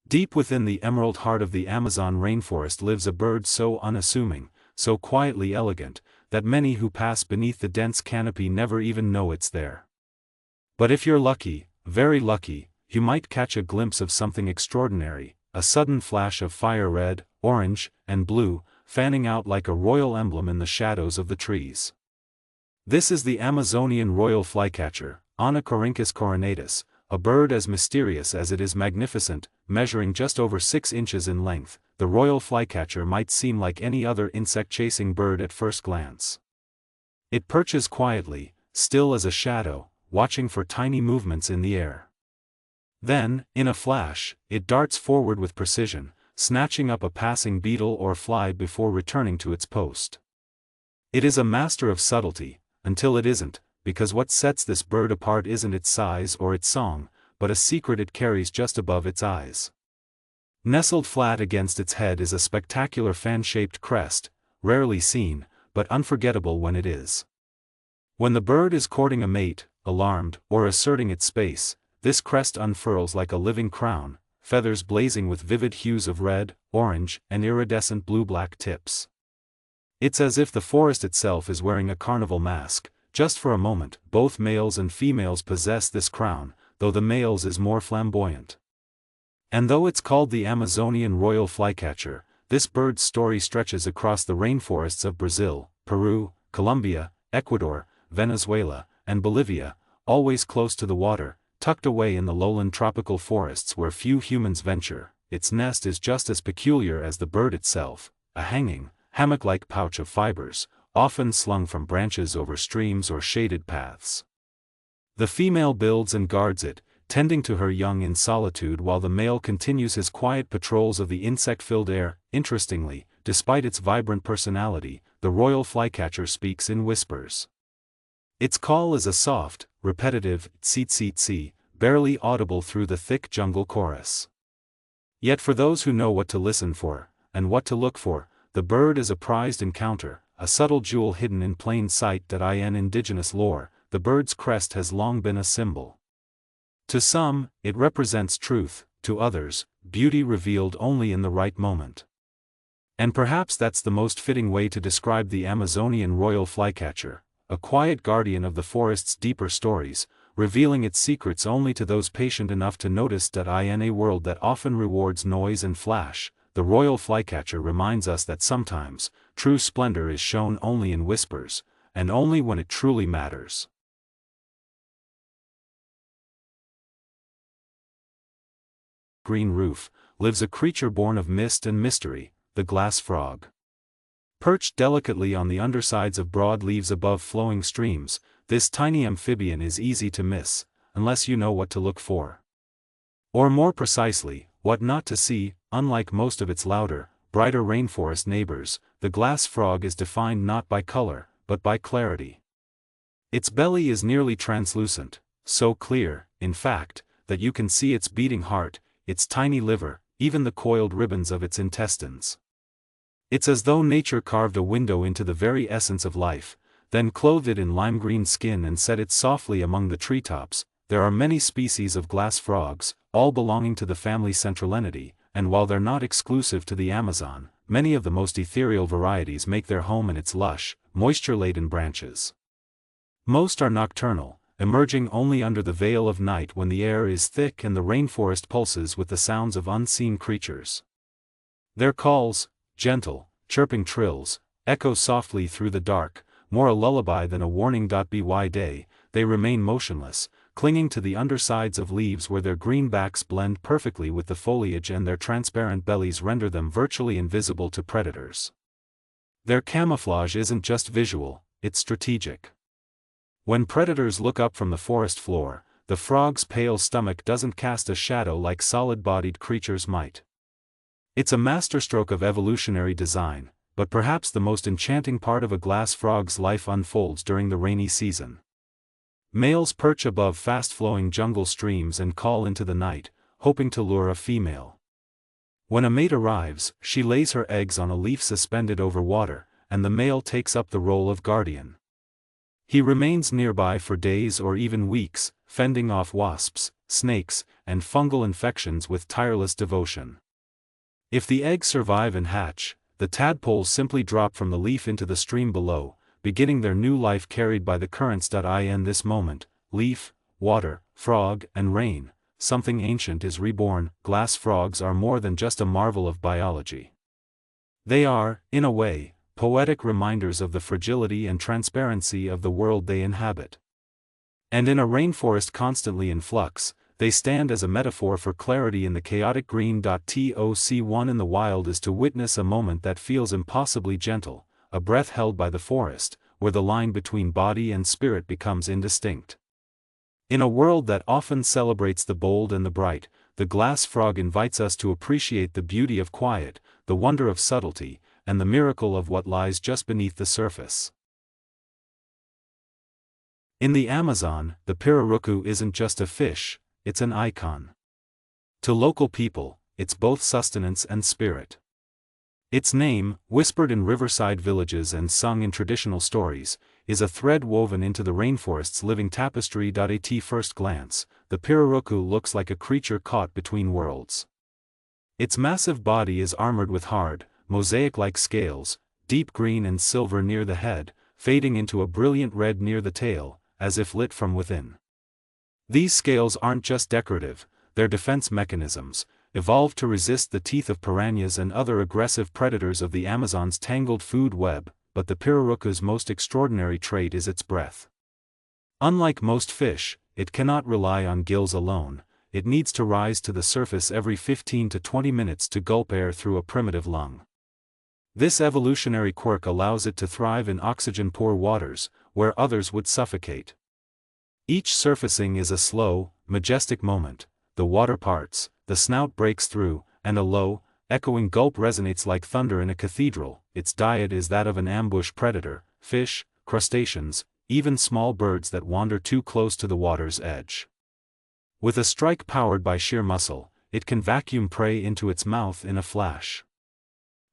Deep within the emerald heart of the Amazon rainforest lives a bird so unassuming, so quietly elegant, that many who pass beneath the dense canopy never even know it's there. But if you're lucky, very lucky, you might catch a glimpse of something extraordinary, a sudden flash of fire red, orange, and blue, fanning out like a royal emblem in the shadows of the trees. This is the Amazonian royal flycatcher, Onychorhynchus coronatus, a bird as mysterious as it is magnificent, measuring just over 6 inches in length. The royal flycatcher might seem like any other insect-chasing bird at first glance. It perches quietly, still as a shadow, watching for tiny movements in the air. Then, in a flash, it darts forward with precision, snatching up a passing beetle or fly before returning to its post. It is a master of subtlety, until it isn't, because what sets this bird apart isn't its size or its song, but a secret it carries just above its eyes. Nestled flat against its head is a spectacular fan-shaped crest, rarely seen, but unforgettable when it is. When the bird is courting a mate, alarmed, or asserting its space, this crest unfurls like a living crown, feathers blazing with vivid hues of red, orange, and iridescent blue-black tips. It's as if the forest itself is wearing a carnival mask. Just for a moment, both males and females possess this crown, though the male's is more flamboyant. And though it's called the Amazonian royal flycatcher, this bird's story stretches across the rainforests of Brazil, Peru, Colombia, Ecuador, Venezuela, and Bolivia, always close to the water, tucked away in the lowland tropical forests where few humans venture. Its nest is just as peculiar as the bird itself, a hanging, hammock-like pouch of fibers, often slung from branches over streams or shaded paths. The female builds and guards it, tending to her young in solitude while the male continues his quiet patrols of the insect-filled air. Interestingly, despite its vibrant personality, the royal flycatcher speaks in whispers. Its call is a soft, repetitive tseet-tseet-tseet, barely audible through the thick jungle chorus. Yet for those who know what to listen for, and what to look for, the bird is a prized encounter, a subtle jewel hidden in plain sight. In indigenous lore, the bird's crest has long been a symbol. To some, it represents truth, to others, beauty revealed only in the right moment. And perhaps that's the most fitting way to describe the Amazonian royal flycatcher, a quiet guardian of the forest's deeper stories, revealing its secrets only to those patient enough to notice. In a world that often rewards noise and flash, the royal flycatcher reminds us that sometimes, true splendor is shown only in whispers, and only when it truly matters. Green roof, lives a creature born of mist and mystery, the glass frog. Perched delicately on the undersides of broad leaves above flowing streams, this tiny amphibian is easy to miss, unless you know what to look for. Or more precisely, what not to see. Unlike most of its louder, brighter rainforest neighbors, the glass frog is defined not by color, but by clarity. Its belly is nearly translucent, so clear, in fact, that you can see its beating heart, its tiny liver, even the coiled ribbons of its intestines. It's as though nature carved a window into the very essence of life, then clothed it in lime-green skin and set it softly among the treetops. There are many species of glass frogs, all belonging to the family Centralenidae, and while they're not exclusive to the Amazon, many of the most ethereal varieties make their home in its lush, moisture-laden branches. Most are nocturnal, emerging only under the veil of night when the air is thick and the rainforest pulses with the sounds of unseen creatures. Their calls, gentle, chirping trills, echo softly through the dark, more a lullaby than a warning. By day, they remain motionless, clinging to the undersides of leaves where their green backs blend perfectly with the foliage and their transparent bellies render them virtually invisible to predators. Their camouflage isn't just visual, it's strategic. When predators look up from the forest floor, the frog's pale stomach doesn't cast a shadow like solid-bodied creatures might. It's a masterstroke of evolutionary design, but perhaps the most enchanting part of a glass frog's life unfolds during the rainy season. Males perch above fast-flowing jungle streams and call into the night, hoping to lure a female. When a mate arrives, she lays her eggs on a leaf suspended over water, and the male takes up the role of guardian. He remains nearby for days or even weeks, fending off wasps, snakes, and fungal infections with tireless devotion. If the eggs survive and hatch, the tadpoles simply drop from the leaf into the stream below, beginning their new life carried by the currents. In this moment, leaf, water, frog, and rain, something ancient is reborn. Glass frogs are more than just a marvel of biology. They are, in a way, poetic reminders of the fragility and transparency of the world they inhabit. And in a rainforest constantly in flux, they stand as a metaphor for clarity in the chaotic green. One in the wild is to witness a moment that feels impossibly gentle, a breath held by the forest, where the line between body and spirit becomes indistinct. In a world that often celebrates the bold and the bright, the glass frog invites us to appreciate the beauty of quiet, the wonder of subtlety, and the miracle of what lies just beneath the surface. In the Amazon, the pirarucu isn't just a fish, it's an icon. To local people, it's both sustenance and spirit. Its name, whispered in riverside villages and sung in traditional stories, is a thread woven into the rainforest's living tapestry. At first glance, the pirarucu looks like a creature caught between worlds. Its massive body is armored with hard, mosaic-like scales, deep green and silver near the head, fading into a brilliant red near the tail, as if lit from within. These scales aren't just decorative, they're defense mechanisms, evolved to resist the teeth of piranhas and other aggressive predators of the Amazon's tangled food web. But the pirarucu's most extraordinary trait is its breath. Unlike most fish, it cannot rely on gills alone, it needs to rise to the surface every 15 to 20 minutes to gulp air through a primitive lung. This evolutionary quirk allows it to thrive in oxygen-poor waters, where others would suffocate. Each surfacing is a slow, majestic moment. The water parts, the snout breaks through, and a low, echoing gulp resonates like thunder in a cathedral. Its diet is that of an ambush predator, fish, crustaceans, even small birds that wander too close to the water's edge. With a strike powered by sheer muscle, it can vacuum prey into its mouth in a flash.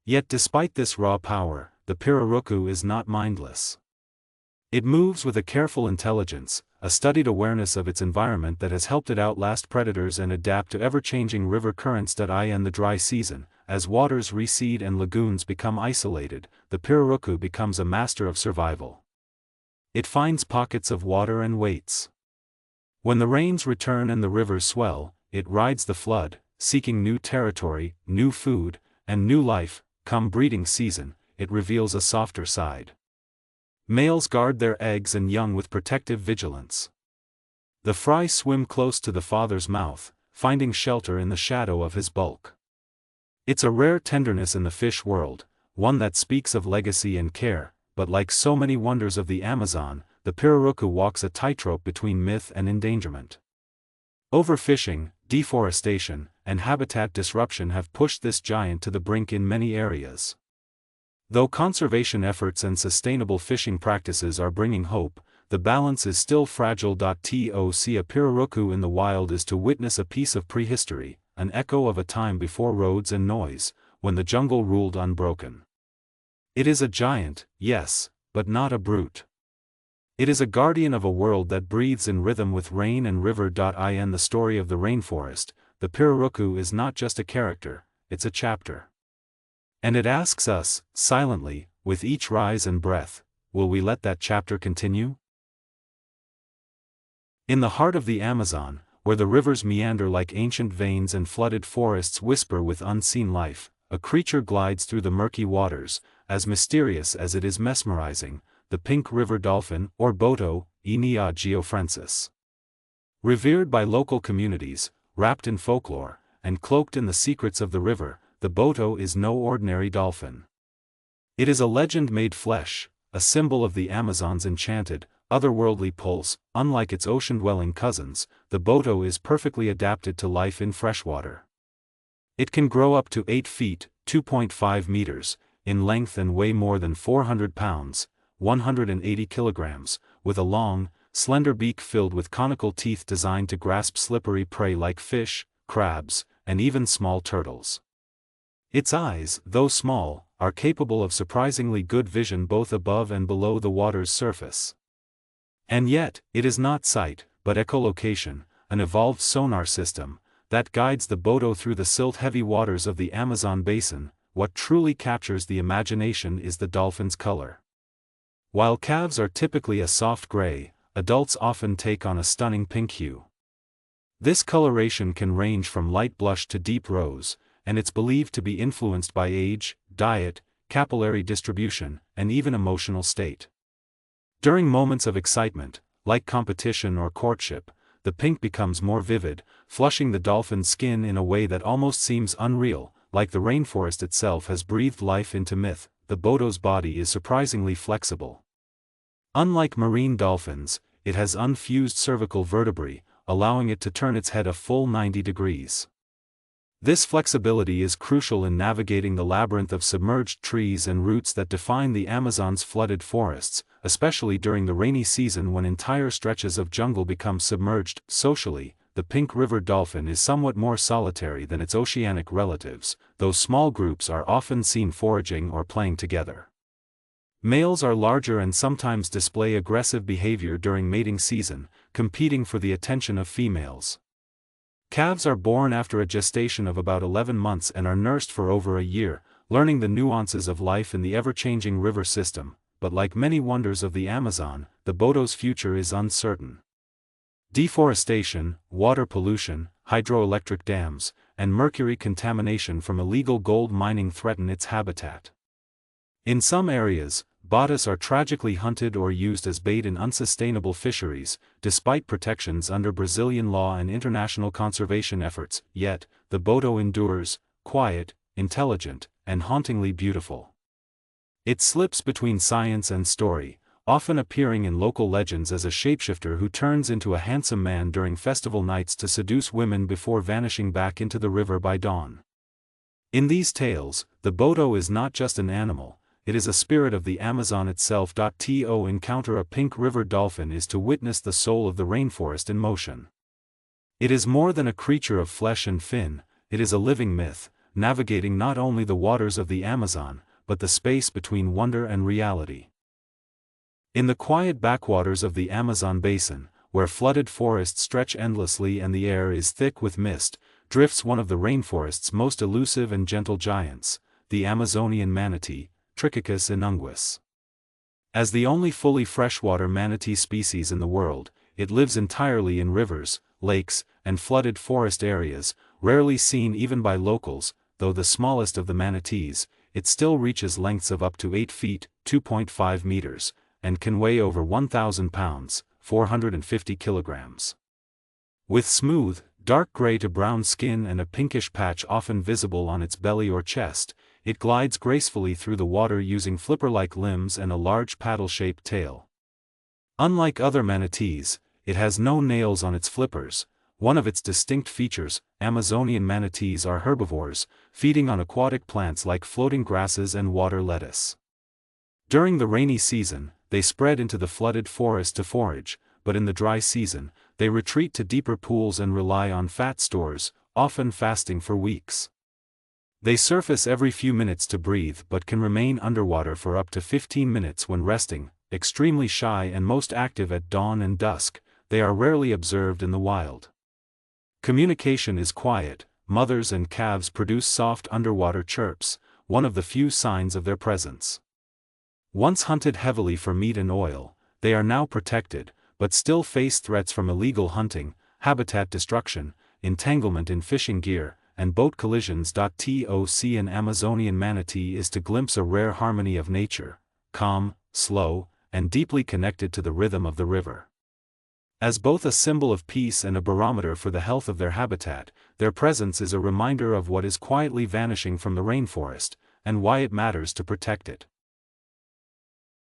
Yet despite this raw power, the pirarucu is not mindless. It moves with a careful intelligence, a studied awareness of its environment that has helped it outlast predators and adapt to ever-changing river currents. In the dry season, as waters recede and lagoons become isolated, the pirarucu becomes a master of survival. It finds pockets of water and waits. When the rains return and the rivers swell, it rides the flood, seeking new territory, new food, and new life. Come breeding season, it reveals a softer side. Males guard their eggs and young with protective vigilance. The fry swim close to the father's mouth, finding shelter in the shadow of his bulk. It's a rare tenderness in the fish world, one that speaks of legacy and care, but like so many wonders of the Amazon, the pirarucu walks a tightrope between myth and endangerment. Overfishing, deforestation, and habitat disruption have pushed this giant to the brink in many areas. Though conservation efforts and sustainable fishing practices are bringing hope, the balance is still fragile. To see a pirarucu in the wild is to witness a piece of prehistory, an echo of a time before roads and noise, when the jungle ruled unbroken. It is a giant, yes, but not a brute. It is a guardian of a world that breathes in rhythm with rain and river. In the story of the rainforest, the pirarucu is not just a character, it's a chapter. And it asks us, silently, with each rise and breath, will we let that chapter continue? In the heart of the Amazon, where the rivers meander like ancient veins and flooded forests whisper with unseen life, a creature glides through the murky waters, as mysterious as it is mesmerizing, the pink river dolphin, or boto, Inia geoffrensis. Revered by local communities, wrapped in folklore, and cloaked in the secrets of the river, the boto is no ordinary dolphin. It is a legend made flesh, a symbol of the Amazon's enchanted, otherworldly pulse. Unlike its ocean-dwelling cousins, the boto is perfectly adapted to life in freshwater. It can grow up to 8 feet, 2.5 meters, in length and weigh more than 400 pounds, 180 kilograms, with a long, slender beak filled with conical teeth designed to grasp slippery prey like fish, crabs, and even small turtles. Its eyes, though small, are capable of surprisingly good vision both above and below the water's surface. And yet, it is not sight, but echolocation, an evolved sonar system, that guides the boto through the silt-heavy waters of the Amazon basin. What truly captures the imagination is the dolphin's color. While calves are typically a soft gray, adults often take on a stunning pink hue. This coloration can range from light blush to deep rose, and it's believed to be influenced by age, diet, capillary distribution, and even emotional state. During moments of excitement, like competition or courtship, the pink becomes more vivid, flushing the dolphin's skin in a way that almost seems unreal. Like the rainforest itself has breathed life into myth, the boto's body is surprisingly flexible. Unlike marine dolphins, it has unfused cervical vertebrae, allowing it to turn its head a full 90 degrees. This flexibility is crucial in navigating the labyrinth of submerged trees and roots that define the Amazon's flooded forests, especially during the rainy season when entire stretches of jungle become submerged. Socially, the pink river dolphin is somewhat more solitary than its oceanic relatives, though small groups are often seen foraging or playing together. Males are larger and sometimes display aggressive behavior during mating season, competing for the attention of females. Calves are born after a gestation of about 11 months and are nursed for over a year, learning the nuances of life in the ever-changing river system, but like many wonders of the Amazon, the boto's future is uncertain. Deforestation, water pollution, hydroelectric dams, and mercury contamination from illegal gold mining threaten its habitat. In some areas, botos are tragically hunted or used as bait in unsustainable fisheries, despite protections under Brazilian law and international conservation efforts. Yet, the boto endures, quiet, intelligent, and hauntingly beautiful. It slips between science and story, often appearing in local legends as a shapeshifter who turns into a handsome man during festival nights to seduce women before vanishing back into the river by dawn. In these tales, the boto is not just an animal, it is a spirit of the Amazon itself. To encounter a pink river dolphin is to witness the soul of the rainforest in motion. It is more than a creature of flesh and fin, it is a living myth, navigating not only the waters of the Amazon, but the space between wonder and reality. In the quiet backwaters of the Amazon basin, where flooded forests stretch endlessly and the air is thick with mist, drifts one of the rainforest's most elusive and gentle giants, the Amazonian manatee, Trichechus inunguis. As the only fully freshwater manatee species in the world, it lives entirely in rivers, lakes, and flooded forest areas, rarely seen even by locals. Though the smallest of the manatees, it still reaches lengths of up to 8 feet, 2.5 meters, and can weigh over 1,000 pounds, 450 kilograms. With smooth, dark gray to brown skin and a pinkish patch often visible on its belly or chest, it glides gracefully through the water using flipper-like limbs and a large paddle-shaped tail. Unlike other manatees, it has no nails on its flippers. One of its distinct features, Amazonian manatees are herbivores, feeding on aquatic plants like floating grasses and water lettuce. During the rainy season, they spread into the flooded forest to forage, but in the dry season, they retreat to deeper pools and rely on fat stores, often fasting for weeks. They surface every few minutes to breathe but can remain underwater for up to 15 minutes when resting. Extremely shy and most active at dawn and dusk, they are rarely observed in the wild. Communication is quiet, mothers and calves produce soft underwater chirps, one of the few signs of their presence. Once hunted heavily for meat and oil, they are now protected, but still face threats from illegal hunting, habitat destruction, entanglement in fishing gear, and boat collisions. To see an Amazonian manatee is to glimpse a rare harmony of nature, calm, slow, and deeply connected to the rhythm of the river. As both a symbol of peace and a barometer for the health of their habitat, their presence is a reminder of what is quietly vanishing from the rainforest, and why it matters to protect it.